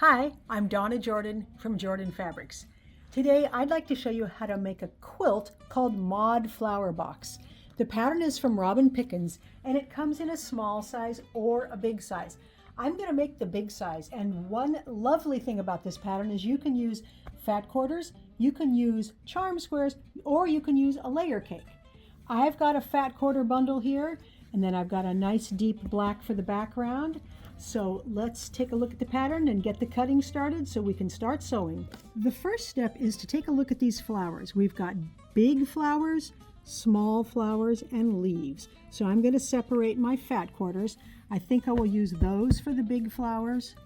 Hi, I'm Donna Jordan from Jordan Fabrics. Today I'd like to show you how to make a quilt called Mod Flower Box. The pattern is from Robin Pickens and it comes in a small size or a big size. I'm going to make the big size, and one lovely thing about this pattern is you can use fat quarters, you can use charm squares, or you can use a layer cake. I've got a fat quarter bundle here, and then I've got a nice deep black for the background. So let's take a look at the pattern and get the cutting started so we can start sewing. The first step is to take a look at these flowers. We've got big flowers, small flowers, and leaves. So I'm going to separate my fat quarters. I think I will use those for the big flowers,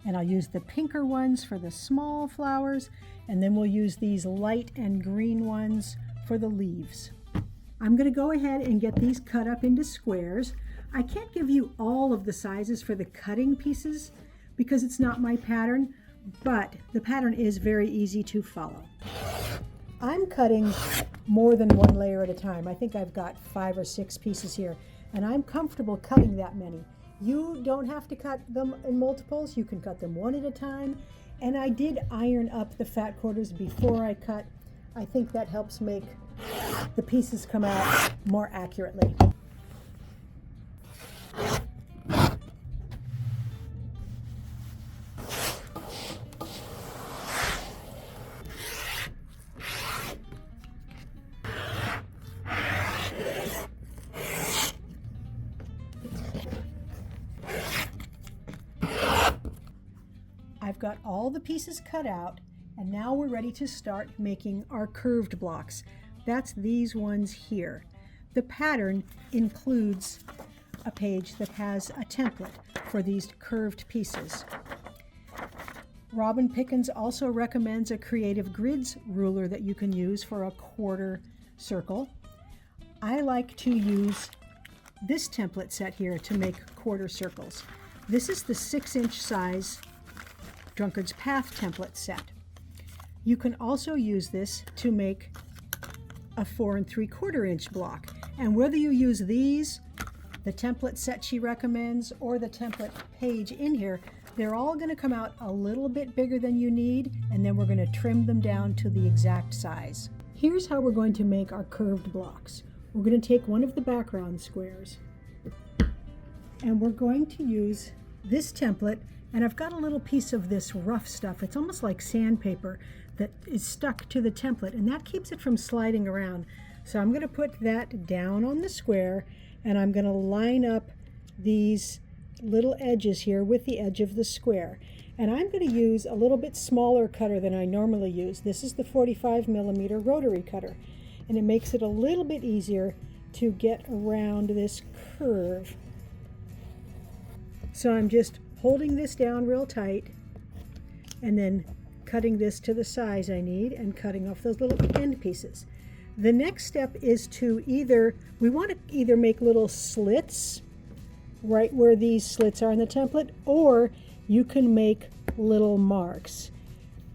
and I'll use the pinker ones for the small flowers, and then we'll use these light and green ones for the leaves. I'm going to go ahead and get these cut up into squares. I can't give you all of the sizes for the cutting pieces because it's not my pattern, but the pattern is very easy to follow. I'm cutting more than one layer at a time. I think I've got 5 or 6 pieces here, and I'm comfortable cutting that many. You don't have to cut them in multiples. You can cut them one at a time. And I did iron up the fat quarters before I cut. I think that helps make the pieces come out more accurately. I've got all the pieces cut out, and now we're ready to start making our curved blocks. That's these ones here. The pattern includes a page that has a template for these curved pieces. Robin Pickens also recommends a creative grids ruler that you can use for a quarter circle. I like to use this template set here to make quarter circles. This is the 6-inch size Drunkard's Path template set. You can also use this to make a 4 3/4 inch block. And whether you use these, the template set she recommends, or the template page in here, they're all going to come out a little bit bigger than you need, and then we're going to trim them down to the exact size. Here's how we're going to make our curved blocks. We're going to take one of the background squares, and we're going to use this template. And I've got a little piece of this rough stuff. It's almost like sandpaper that is stuck to the template, and that keeps it from sliding around. So I'm going to put that down on the square, and I'm going to line up these little edges here with the edge of the square. And I'm going to use a little bit smaller cutter than I normally use. This is the 45mm rotary cutter, and it makes it a little bit easier to get around this curve. So I'm just holding this down real tight and then cutting this to the size I need and cutting off those little end pieces. The next step is to we want to either make little slits right where these slits are in the template, or you can make little marks.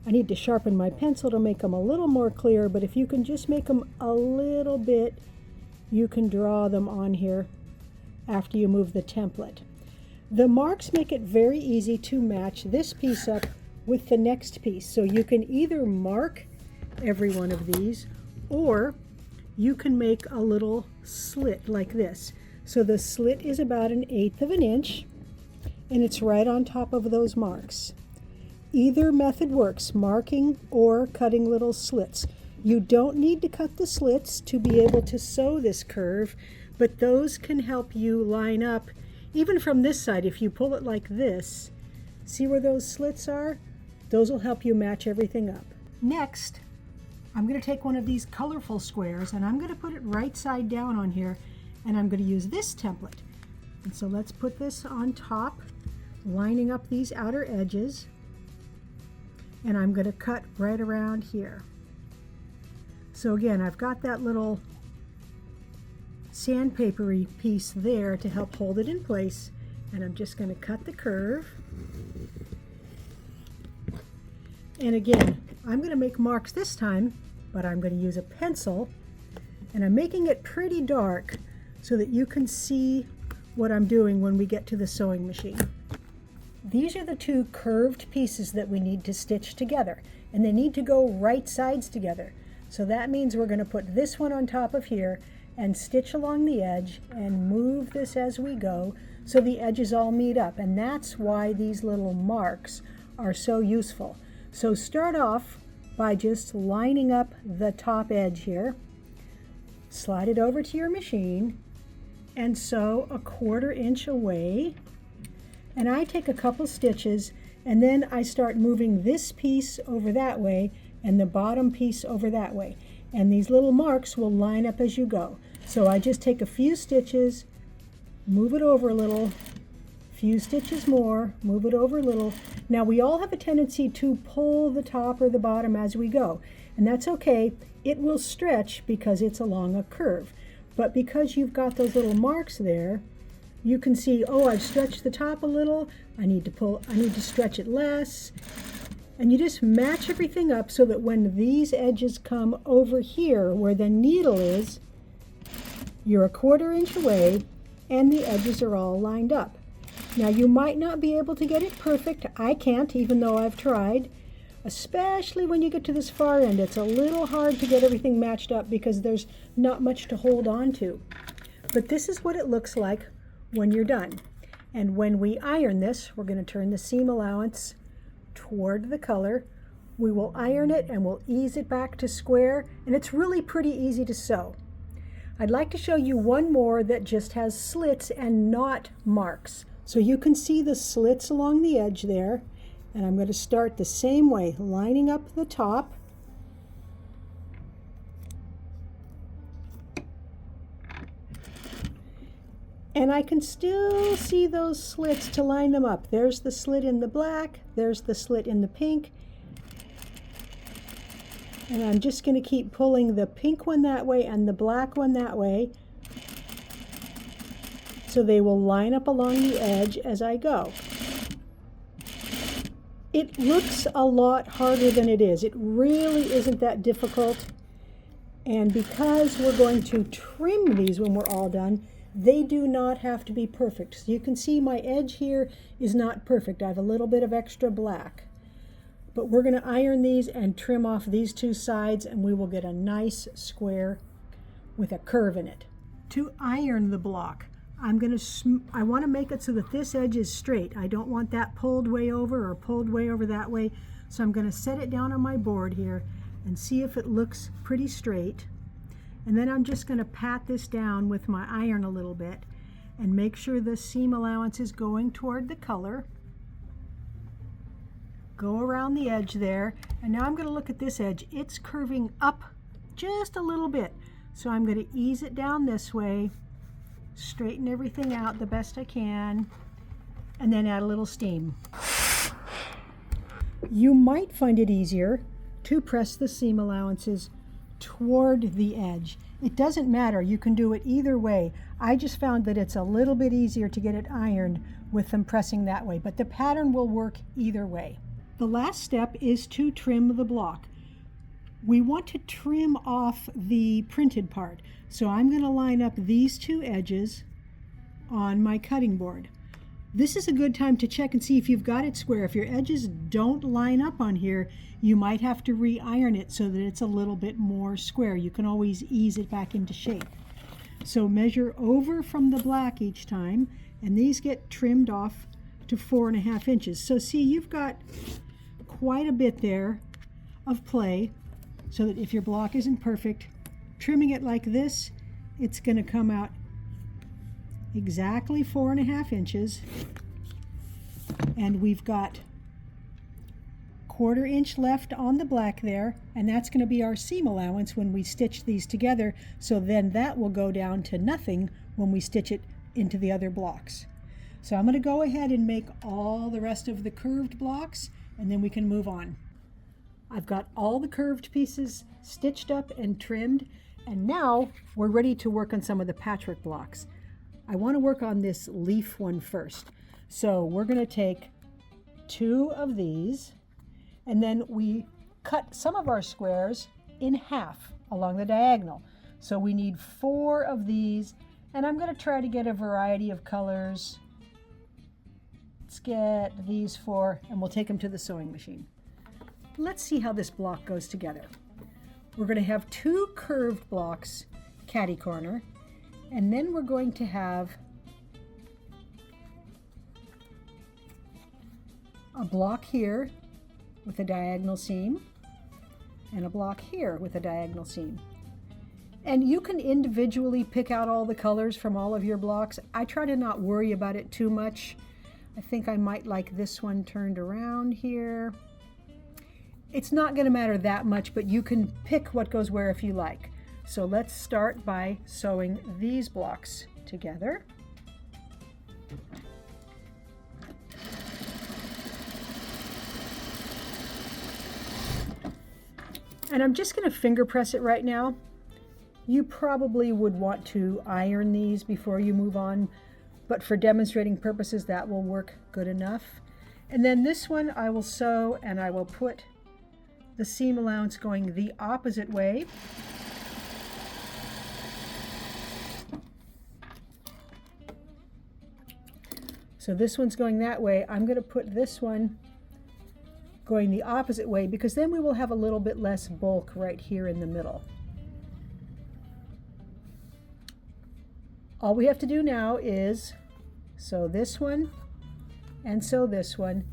I need to sharpen my pencil to make them a little more clear, but if you can just make them a little bit, you can draw them on here after you move the template. The marks make it very easy to match this piece up with the next piece. So you can either mark every one of these, or you can make a little slit like this. So the slit is about 1/8 of an inch, and it's right on top of those marks. Either method works, marking or cutting little slits. You don't need to cut the slits to be able to sew this curve, but those can help you line up. Even from this side, if you pull it like this, see where those slits are? Those will help you match everything up. Next, I'm going to take one of these colorful squares, and I'm going to put it right side down on here, and I'm going to use this template. And so let's put this on top, lining up these outer edges, and I'm going to cut right around here. So again, I've got that little sandpapery piece there to help hold it in place, and I'm just going to cut the curve. And again, I'm going to make marks this time, but I'm going to use a pencil, and I'm making it pretty dark so that you can see what I'm doing when we get to the sewing machine. These are the two curved pieces that we need to stitch together, and they need to go right sides together. So that means we're going to put this one on top of here and stitch along the edge and move this as we go so the edges all meet up, and that's why these little marks are so useful. So start off by just lining up the top edge here, slide it over to your machine, and sew a 1/4 inch away. And I take a couple stitches, and then I start moving this piece over that way and the bottom piece over that way. And these little marks will line up as you go. So I just take a few stitches, move it over a little, few stitches more, move it over a little. Now we all have a tendency to pull the top or the bottom as we go, and that's okay. It will stretch because it's along a curve. But because you've got those little marks there, you can see, oh, I've stretched the top a little, I need to stretch it less. And you just match everything up so that when these edges come over here where the needle is, you're a 1/4 inch away and the edges are all lined up. Now you might not be able to get it perfect. I can't, even though I've tried. Especially when you get to this far end, it's a little hard to get everything matched up because there's not much to hold on to. But this is what it looks like when you're done. And when we iron this, we're going to turn the seam allowance toward the color. We will iron it and we'll ease it back to square, and it's really pretty easy to sew. I'd like to show you one more that just has slits and not marks. So you can see the slits along the edge there, and I'm going to start the same way, lining up the top. And I can still see those slits to line them up. There's the slit in the black, there's the slit in the pink. And I'm just going to keep pulling the pink one that way and the black one that way, so they will line up along the edge as I go. It looks a lot harder than it is. It really isn't that difficult. And because we're going to trim these when we're all done, they do not have to be perfect. So you can see my edge here is not perfect. I have a little bit of extra black. But we're going to iron these and trim off these two sides, and we will get a nice square with a curve in it. To iron the block, I want to make it so that this edge is straight. I don't want that pulled way over or pulled way over that way. So I'm going to set it down on my board here and see if it looks pretty straight. And then I'm just going to pat this down with my iron a little bit and make sure the seam allowance is going toward the color. Go around the edge there, and now I'm going to look at this edge. It's curving up just a little bit. So I'm going to ease it down this way, straighten everything out the best I can, and then add a little steam. You might find it easier to press the seam allowances toward the edge. It doesn't matter, you can do it either way. I just found that it's a little bit easier to get it ironed with them pressing that way, but the pattern will work either way. The last step is to trim the block. We want to trim off the printed part, so I'm going to line up these two edges on my cutting board. This is a good time to check and see if you've got it square. If your edges don't line up on here, you might have to re-iron it so that it's a little bit more square. You can always ease it back into shape. So measure over from the black each time, and these get trimmed off to 4.5 inches. So see, you've got quite a bit there of play, so that if your block isn't perfect, trimming it like this, it's going to come out exactly 4.5 inches. And we've got 1/4 inch left on the black there, and that's going to be our seam allowance when we stitch these together, so then that will go down to nothing when we stitch it into the other blocks. So I'm going to go ahead and make all the rest of the curved blocks, and then we can move on. I've got all the curved pieces stitched up and trimmed, and now we're ready to work on some of the patchwork blocks. I want to work on this leaf one first. So we're going to take 2 of these, and then we cut some of our squares in half along the diagonal. So we need 4 of these, and I'm going to try to get a variety of colors. Let's get these 4 and we'll take them to the sewing machine. Let's see how this block goes together. We're going to have 2 curved blocks, catty corner, and then we're going to have a block here with a diagonal seam and a block here with a diagonal seam. And you can individually pick out all the colors from all of your blocks. I try to not worry about it too much. I think I might like this one turned around here. It's not going to matter that much, but you can pick what goes where if you like. So let's start by sewing these blocks together. And I'm just going to finger press it right now. You probably would want to iron these before you move on, but for demonstrating purposes that will work good enough. And then this one I will sew and I will put the seam allowance going the opposite way. So this one's going that way. I'm going to put this one going the opposite way because then we will have a little bit less bulk right here in the middle. All we have to do now is sew this one and sew this one,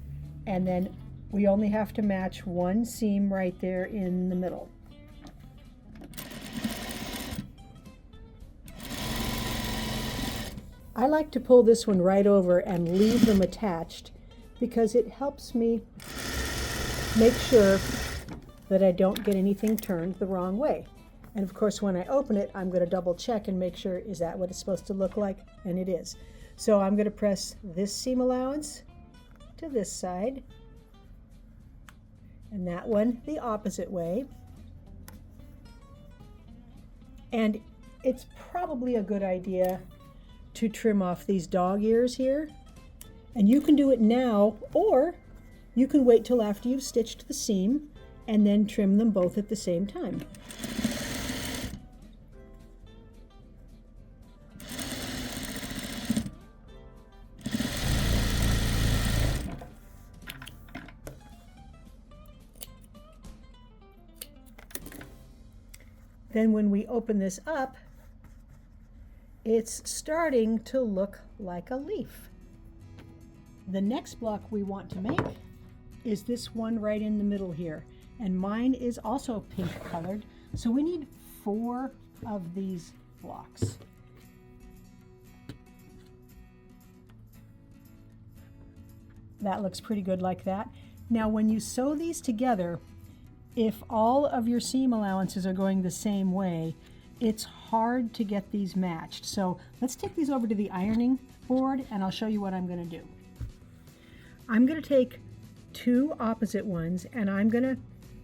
and then we only have to match one seam right there in the middle. I like to pull this one right over and leave them attached because it helps me make sure that I don't get anything turned the wrong way. And of course, when I open it, I'm going to double check and make sure, is that what it's supposed to look like? And it is. So I'm going to press this seam allowance to this side, and that one the opposite way. And it's probably a good idea to trim off these dog ears here. And you can do it now, or you can wait till after you've stitched the seam and then trim them both at the same time. Then when we open this up, it's starting to look like a leaf. The next block we want to make is this one right in the middle here. And mine is also pink colored. So we need 4 of these blocks. That looks pretty good like that. Now when you sew these together, if all of your seam allowances are going the same way, it's hard to get these matched. So let's take these over to the ironing board and I'll show you what I'm going to do. I'm going to take 2 opposite ones and I'm going to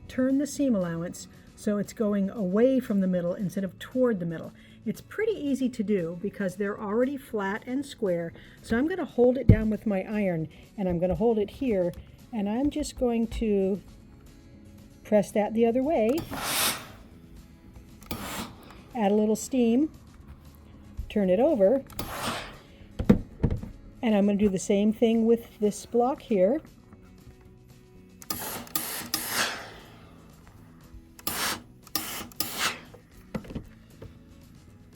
turn the seam allowance so it's going away from the middle instead of toward the middle. It's pretty easy to do because they're already flat and square. So I'm going to hold it down with my iron and I'm going to hold it here and I'm just going to press that the other way, add a little steam, turn it over, and I'm going to do the same thing with this block here.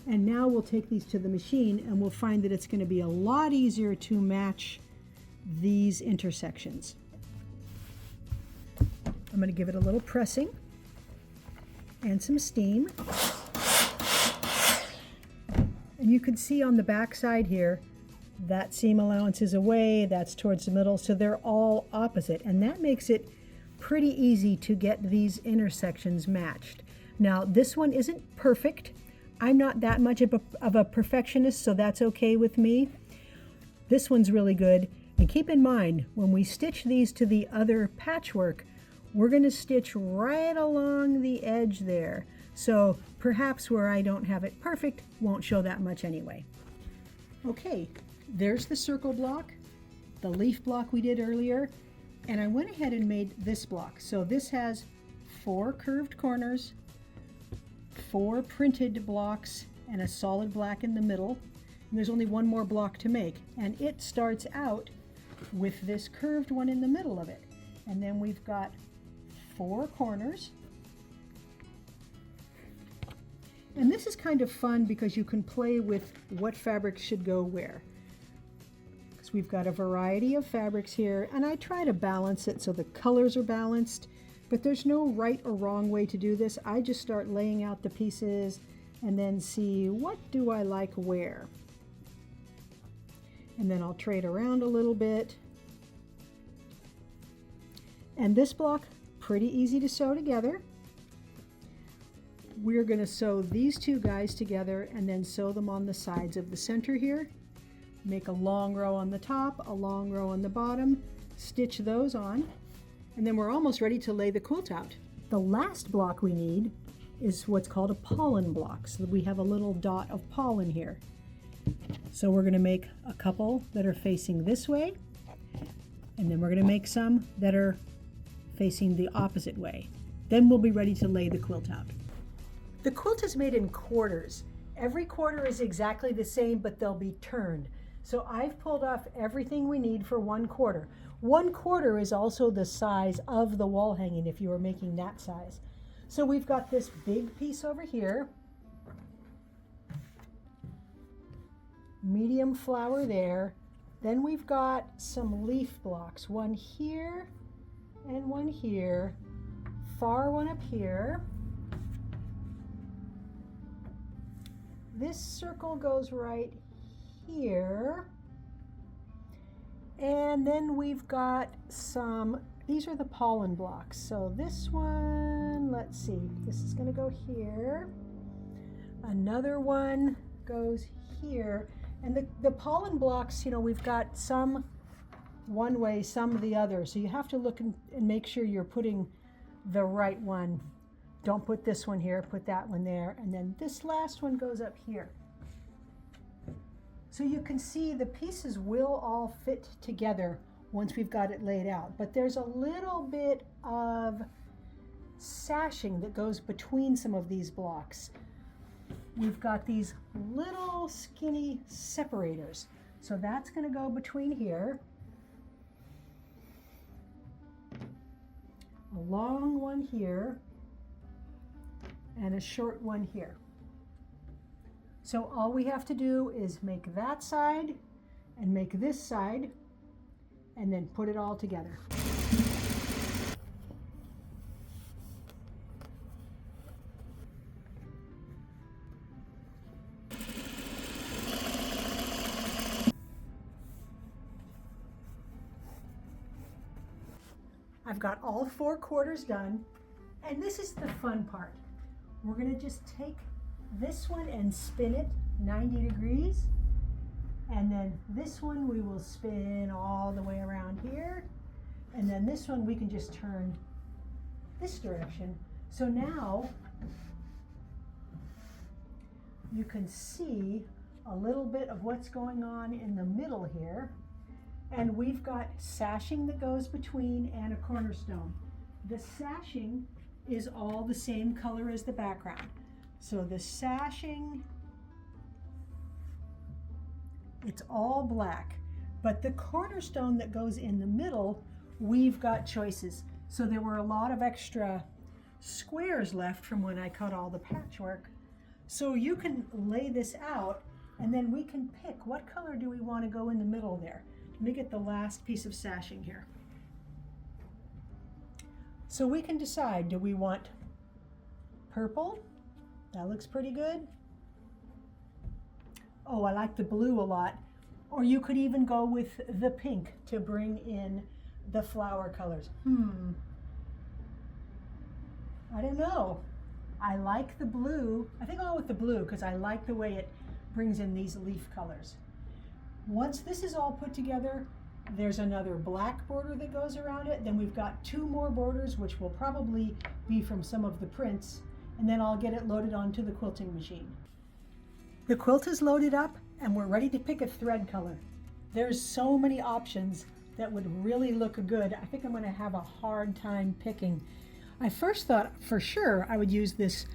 And now we'll take these to the machine and we'll find that it's going to be a lot easier to match these intersections. I'm going to give it a little pressing and some steam. And you can see on the back side here, that seam allowance is away, that's towards the middle, so they're all opposite. And that makes it pretty easy to get these intersections matched. Now, this one isn't perfect. I'm not that much of a perfectionist, so that's okay with me. This one's really good. And keep in mind, when we stitch these to the other patchwork, we're going to stitch right along the edge there. So perhaps where I don't have it perfect won't show that much anyway. Okay, there's the circle block, the leaf block we did earlier, and I went ahead and made this block. So this has 4 curved corners, 4 printed blocks, and a solid black in the middle. And there's only one more block to make, and it starts out with this curved one in the middle of it. And then we've got 4 corners. And this is kind of fun because you can play with what fabric should go where. Because we've got a variety of fabrics here, and I try to balance it so the colors are balanced, but there's no right or wrong way to do this. I just start laying out the pieces and then see what do I like where. And then I'll trade around a little bit. And this block, pretty easy to sew together. We're going to sew these 2 guys together and then sew them on the sides of the center here. Make a long row on the top, a long row on the bottom, stitch those on, and then we're almost ready to lay the quilt out. The last block we need is what's called a pollen block. So we have a little dot of pollen here. So we're going to make a couple that are facing this way, and then we're going to make some that are facing the opposite way. Then we'll be ready to lay the quilt out. The quilt is made in quarters. Every quarter is exactly the same, but they'll be turned. So I've pulled off everything we need for 1/4. 1/4 is also the size of the wall hanging if you were making that size. So we've got this big piece over here, medium flower there. Then we've got some leaf blocks, one here and one here, far one up here. This circle goes right here. And then we've got some, these are the pollen blocks. So this one, let's see, this is going to go here. Another one goes here. And the pollen blocks, you know, we've got some one way, some the other. So you have to look and make sure you're putting the right one. Don't put this one here, put that one there, and then this last one goes up here. So you can see the pieces will all fit together once we've got it laid out, but there's a little bit of sashing that goes between some of these blocks. We've got these little skinny separators. So that's going to go between here. A long one here and a short one here. So all we have to do is make that side and make this side and then put it all together. I've got all 4 quarters done, and this is the fun part. We're going to just take this one and spin it 90 degrees, and then this one we will spin all the way around here, and then this one we can just turn this direction. So now you can see a little bit of what's going on in the middle here. And we've got sashing that goes between and a cornerstone. The sashing is all the same color as the background. So the sashing, it's all black. But the cornerstone that goes in the middle, we've got choices. So there were a lot of extra squares left from when I cut all the patchwork. So you can lay this out, and then we can pick what color do we want to go in the middle there. Let me get the last piece of sashing here. So we can decide, do we want purple? That looks pretty good. Oh, I like the blue a lot. Or you could even go with the pink to bring in the flower colors. I don't know. I like the blue. I think I'll go with the blue because I like the way it brings in these leaf colors. Once this is all put together, there's another black border that goes around it. Then we've got 2 more borders, which will probably be from some of the prints. And then I'll get it loaded onto the quilting machine. The quilt is loaded up and we're ready to pick a thread color. There's so many options that would really look good. I think I'm going to have a hard time picking. I first thought for sure I would use this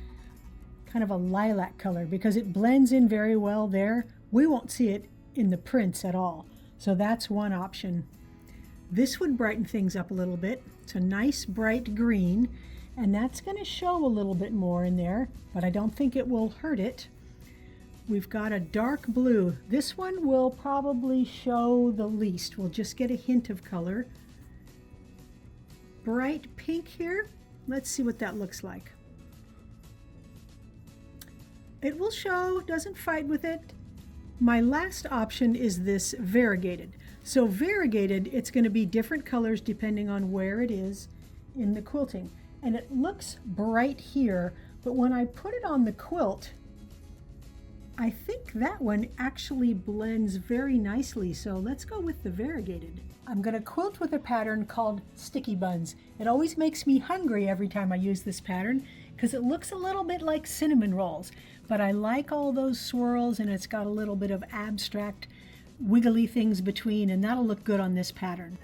kind of a lilac color because it blends in very well there. We won't see it in the prints at all. So that's one option. This would brighten things up a little bit. It's a nice bright green, and that's going to show a little bit more in there, but I don't think it will hurt it. We've got a dark blue. This one will probably show the least. We'll just get a hint of color. Bright pink here. Let's see what that looks like. It will show, doesn't fight with it. My last option is this variegated. So variegated, it's going to be different colors depending on where it is in the quilting. And it looks bright here, but when I put it on the quilt, I think that one actually blends very nicely. So let's go with the variegated. I'm going to quilt with a pattern called sticky buns. It always makes me hungry every time I use this pattern because it looks a little bit like cinnamon rolls, but I like all those swirls, and it's got a little bit of abstract wiggly things between, and that'll look good on this pattern.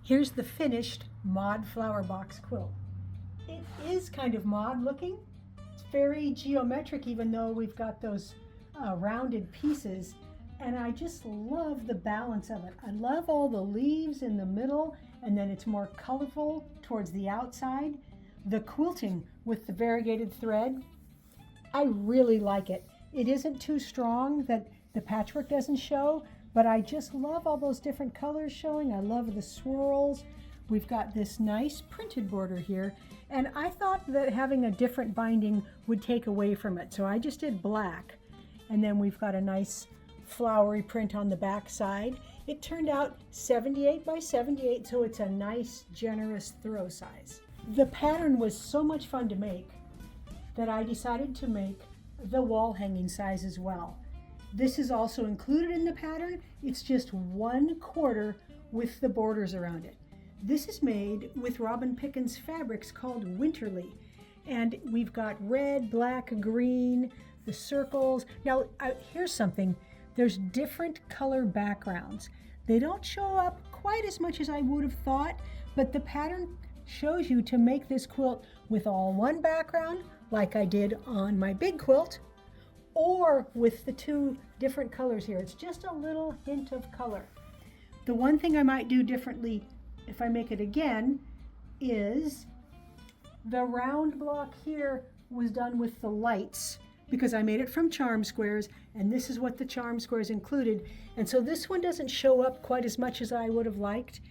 Here's the finished mod flower box quilt. It is kind of mod looking. It's very geometric, even though we've got those rounded pieces. And I just love the balance of it. I love all the leaves in the middle, and then it's more colorful towards the outside. The quilting with the variegated thread, I really like it. It isn't too strong that the patchwork doesn't show, but I just love all those different colors showing. I love the swirls. We've got this nice printed border here, and I thought that having a different binding would take away from it, so I just did black. And then we've got a nice flowery print on the back side. It turned out 78 by 78, so it's a nice, generous throw size. The pattern was so much fun to make that I decided to make the wall hanging size as well. This is also included in the pattern. It's just 1/4 with the borders around it. This is made with Robin Pickens fabrics called Winterly. And we've got red, black, green, the circles. Now, here's something. There's different color backgrounds. They don't show up quite as much as I would have thought, but the pattern shows you to make this quilt with all one background, like I did on my big quilt, or with the two different colors here. It's just a little hint of color. The one thing I might do differently if I make it again is the round block here was done with the lights because I made it from charm squares, and this is what the charm squares included. And so this one doesn't show up quite as much as I would have liked,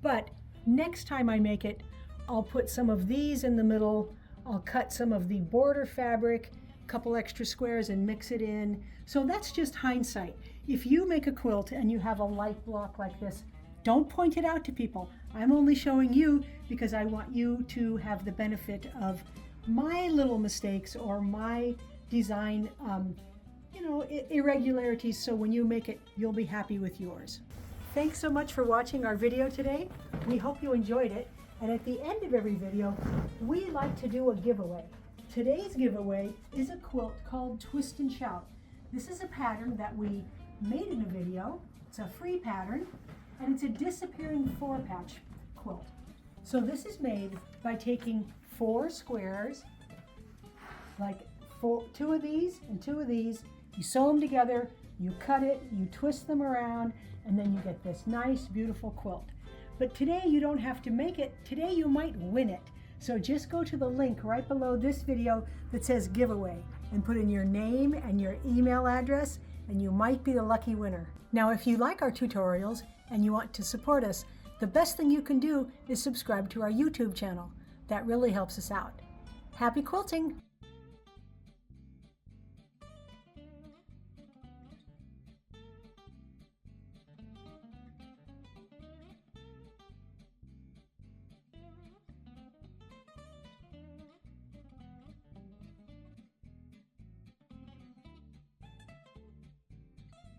but next time I make it, I'll put some of these in the middle. I'll cut some of the border fabric, couple extra squares, and mix it in. So that's just hindsight. If you make a quilt and you have a light block like this, don't point it out to people. I'm only showing you because I want you to have the benefit of my little mistakes or my design irregularities, so when you make it, you'll be happy with yours. Thanks so much for watching our video today. We hope you enjoyed it. And at the end of every video, we like to do a giveaway. Today's giveaway is a quilt called Twist and Shout. This is a pattern that we made in a video. It's a free pattern, and it's a disappearing 4-patch quilt. So this is made by taking 4 squares, like 2 of these and 2 of these. You sew them together, you cut it, you twist them around, and then you get this nice, beautiful quilt. But today you don't have to make it. Today you might win it. So just go to the link right below this video that says giveaway and put in your name and your email address, and you might be the lucky winner. Now, if you like our tutorials and you want to support us, the best thing you can do is subscribe to our YouTube channel. That really helps us out. Happy quilting!